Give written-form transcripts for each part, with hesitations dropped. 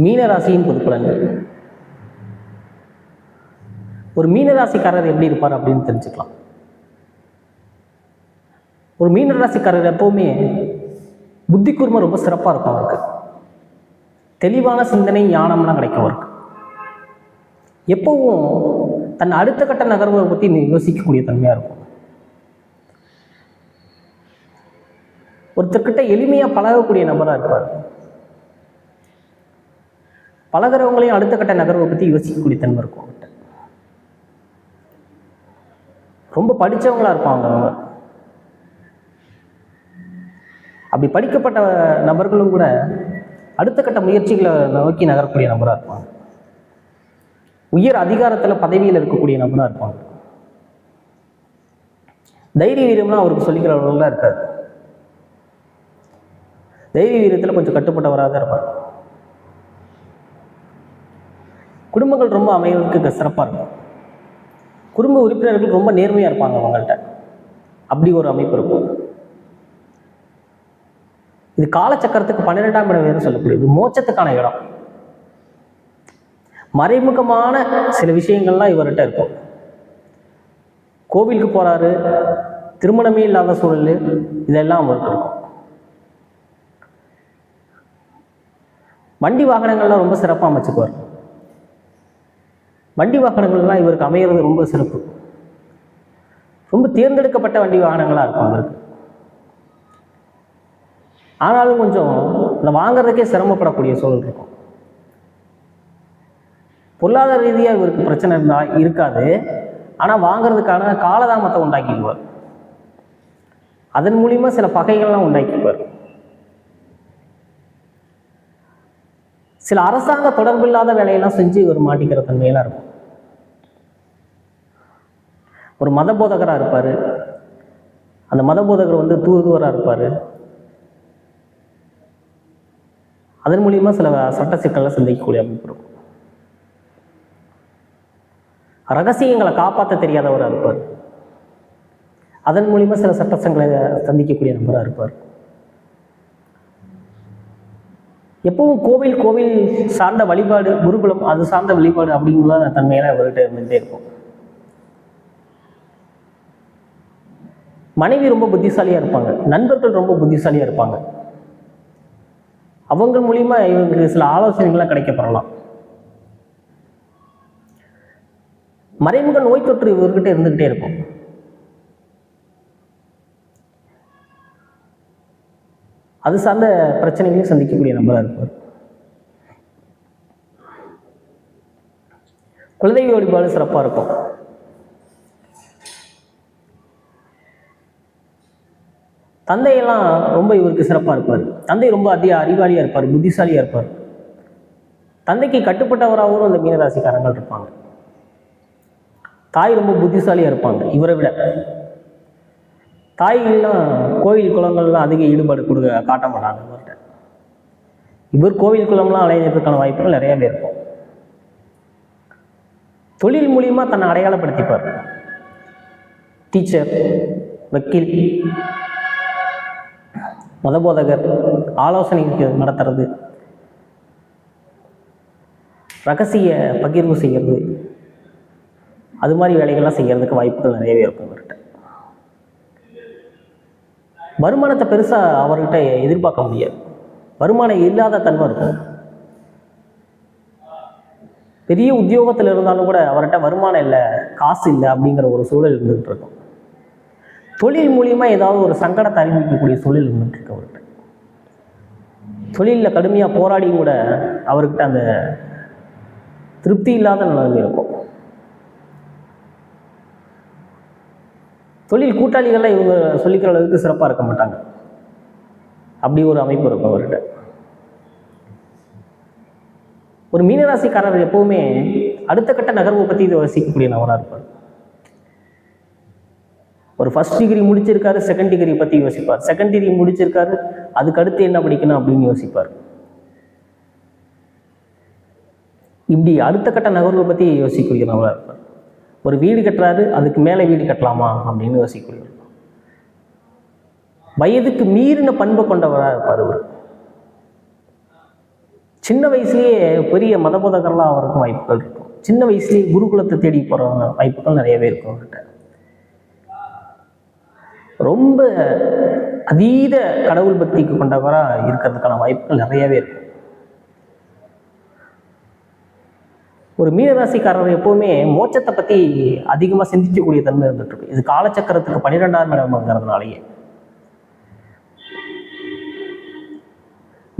மீனராசியின் பொது பலன்கள். ஒரு மீனராசிக்காரர் எப்படி இருப்பார் அப்படின்னு தெரிஞ்சுக்கலாம். ஒரு மீனராசிக்காரர் எப்பவுமே புத்தி கூர்மை ரொம்ப சிறப்பாக இருக்கும். அவருக்கு தெளிவான சிந்தனை ஞானம்லாம் கிடைக்கும். அவருக்கு எப்பவும் தன் அடுத்த கட்ட நகர்வை பற்றி யோசிக்கக்கூடிய தன்மையாக இருக்கும். ஒருத்தர்கிட்ட எளிமையாக பழகக்கூடிய நபராக இருப்பார். பழகிறவங்களையும் அடுத்த கட்ட நகர்வை பற்றி யோசிக்கக்கூடிய தன்மை இருக்கும். ரொம்ப படித்தவங்களா இருப்பாங்க அவங்க. அப்படி படிக்கப்பட்ட நபர்களும் கூட அடுத்த கட்ட முயற்சிகளை நோக்கி நகரக்கூடிய நபராக இருப்பாங்க. உயர் அதிகாரத்தில் பதவியில் இருக்கக்கூடிய நபராக இருப்பாங்க. தைரிய வீரம்லாம் அவருக்கு சொல்லிக்கிறவர்களாக இருக்காது. தைரிய வீரத்தில் கொஞ்சம் கட்டுப்பட்டவராக தான் இருப்பார். குடும்பங்கள் ரொம்ப அமைவதற்கு சிறப்பாக இருக்கும். குடும்ப உறுப்பினர்கள் ரொம்ப நேர்மையாக இருப்பாங்க அவங்கள்ட்ட. அப்படி ஒரு அமைப்பு இருக்கும். இது காலச்சக்கரத்துக்கு 12ஆம் இடம் வேறு சொல்லக்கூடியது. மோட்சத்துக்கான இடம். மறைமுகமான சில விஷயங்கள்லாம் இவர்கிட்ட இருக்கும். கோவிலுக்கு போறாரு, திருமணமே இல்லாத சூழல், இதெல்லாம் அவருக்கு இருக்கும். வண்டி வாகனங்கள்லாம் ரொம்ப சிறப்பாக அமைச்சுக்குவார். வண்டி வாகனங்கள்லாம் இவருக்கு அமைகிறது ரொம்ப சிறப்பு. ரொம்ப தேர்ந்தெடுக்கப்பட்ட வண்டி வாகனங்களாக இருக்கும் அவருக்கு. ஆனாலும் கொஞ்சம் இந்த வாங்கிறதுக்கே சிரமப்படக்கூடிய சூழல் இருக்கும். பொருளாதார ரீதியாக இவருக்கு பிரச்சனை இருக்காது. ஆனால் வாங்கிறதுக்கான காலதாமத்தை உண்டாக்கிக்குவார். அதன் மூலியமாக சில பகைகள்லாம் உண்டாக்கிக்குவார். சில அரசாங்க தொடர்பு இல்லாத வேலையெல்லாம் செஞ்சு இவர் மாட்டிக்கிற தன்மையெல்லாம் இருக்கும். ஒரு மத போதகராக இருப்பார். அந்த மத போதகர் தூதுவராக இருப்பார். அதன் மூலியமாக சில சட்ட சிக்கலை சந்திக்கக்கூடிய அமைப்பு இருக்கும். ரகசியங்களை காப்பாற்ற தெரியாதவராக இருப்பார். அதன் மூலியமாக சில சட்டங்களை சந்திக்கக்கூடிய நபராக இருப்பார். எப்பவும் கோவில் சார்ந்த வழிபாடு, குருகுலம் அது சார்ந்த வழிபாடு அப்படிங்கிற தன்மையெல்லாம் இவர்கிட்ட இருந்துகிட்டே இருக்கும். மனைவி ரொம்ப புத்திசாலியாக இருப்பாங்க. நண்பர்கள் ரொம்ப புத்திசாலியாக இருப்பாங்க. அவங்க மூலியமா இவங்களுக்கு சில ஆலோசனைகள்லாம் கிடைக்கப்பெறலாம். மறைமுக நோய் தொற்று இவர்கிட்ட இருந்துகிட்டே இருக்கும். அது சார்ந்த பிரச்சனைகளையும் சந்திக்கக்கூடிய நபராக இருப்பார். குலதெய்வ வழிபாடு சிறப்பாக இருக்கும். தந்தையெல்லாம் ரொம்ப இவருக்கு சிறப்பாக இருப்பார். தந்தை ரொம்ப அதிக அறிவாளியாக இருப்பார், புத்திசாலியாக இருப்பார். தந்தைக்கு கட்டுப்பட்டவராகவும் அந்த மீனராசிக்காரங்கள் இருப்பாங்க. தாய் ரொம்ப புத்திசாலியாக இருப்பாங்க இவரை விட. தாய்கள்லாம் கோவில் குளங்கள்லாம் அதிக ஈடுபாடு காட்ட மாட்டாங்க இவர்கிட்ட. இவர் கோவில் குளம்லாம் அலையிறதுக்கான வாய்ப்புகள் நிறையவே இருக்கும். தொழில் மூலியமா தன்னை அடையாளப்படுத்திப்பார். டீச்சர், வக்கீல், மதபோதகர், ஆலோசனை நடத்துறது, ரகசிய பகிர்வு செய்கிறது, அது மாதிரி வேலைகள்லாம் செய்யறதுக்கு வாய்ப்புகள் நிறையவே இருக்கும் இவர்கிட்ட. வருமானத்தை பெருசாக அவர்கிட்ட எதிர்பார்க்க முடியாது. வருமானம் இல்லாத தன்மை இருக்கும். பெரிய உத்தியோகத்தில் இருந்தாலும் கூட அவர்கிட்ட வருமானம் இல்லை, காசு இல்லை அப்படிங்கிற ஒரு சூழல் இருந்துகிட்டு இருக்கும். தொழில் மூலியமா ஏதாவது ஒரு சங்கடத்தை அறிவிக்கக்கூடிய சூழல் இருந்துட்டு இருக்கு அவர்கிட்ட. தொழிலில் கடுமையாக போராடியும் கூட அவர்கிட்ட அந்த திருப்தி இல்லாத நிலைமை இருக்கும். தொழில் கூட்டாளிகள்லாம் இவங்க சொல்லிக்கிற அளவுக்கு சிறப்பாக இருக்க மாட்டாங்க. அப்படி ஒரு அமைப்பு இருக்கும் அவர்கிட்ட. ஒரு மீனராசிக்காரர் எப்பவுமே அடுத்த கட்ட நகர்வை பற்றி யோசிக்கக்கூடிய நபராக இருப்பார். ஒரு ஃபர்ஸ்ட் டிகிரி முடிச்சிருக்காரு, செகண்ட் டிகிரி பற்றி யோசிப்பார். செகண்ட் டிகிரி முடிச்சிருக்காரு, அதுக்கு அடுத்து என்ன படிக்கணும் அப்படின்னு யோசிப்பார். இப்படி அடுத்த கட்ட நகர்வை பற்றி யோசிக்கக்கூடிய நபராக இருப்பார். ஒரு வீடு கட்டுறாரு, அதுக்கு மேலே வீடு கட்டலாமா அப்படின்னு யோசிக்கக்கூடிய. வயதுக்கு மீறின பண்பை கொண்டவராக இருப்பார். அவர் சின்ன வயசுலேயே பெரிய மதபோதகர்லாம் அவருக்கு வாய்ப்புகள் இருக்கும். சின்ன வயசுலேயே குருகுலத்தை தேடி போகிற வாய்ப்புகள் நிறையவே இருக்கும் அவர்கிட்ட. ரொம்ப அதீத கடவுள் பக்திக்கு கொண்டவராக இருக்கிறதுக்கான வாய்ப்புகள் நிறையவே இருக்கும். ஒரு மீனராசிக்காரர் எப்பவுமே மோட்சத்தை பற்றி அதிகமாக சிந்திக்கக்கூடிய தன்மை இருந்துட்டு இருக்கு. இது காலச்சக்கரத்துக்கு 12ஆம் இடம்ங்கிறதுனாலேயே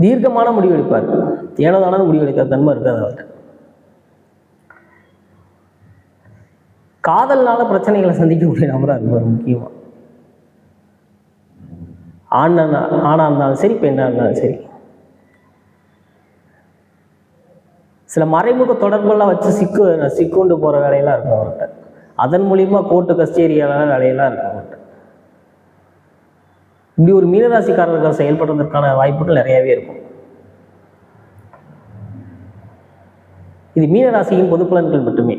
தீர்க்கமான முடிவு எடுப்பார். ஏனதான முடிவு எடுக்கிற தன்மை இருக்காது அவர்கிட்ட. காதல்னால பிரச்சனைகளை சந்திக்கக்கூடிய நபராக இருப்பார். முக்கியமாக ஆணா இருந்தாலும் சரி, பெண்ணா இருந்தாலும் சரி, சில மறைமுக தொடர்பெல்லாம் வச்சு சிக்குண்டு போகிற வேலையெல்லாம் இருக்கும் அவர்கிட்ட. அதன் மூலியமாக கோர்ட்டு கச்சேரியான வேலையெல்லாம் இருக்கும் அவர்கிட்ட. இப்படி ஒரு மீனராசிக்காரர்கள் செயல்படுறதுக்கான வாய்ப்புகள் நிறையவே இருக்கும். இது மீனராசியின் பொது பலன்கள் மட்டுமே.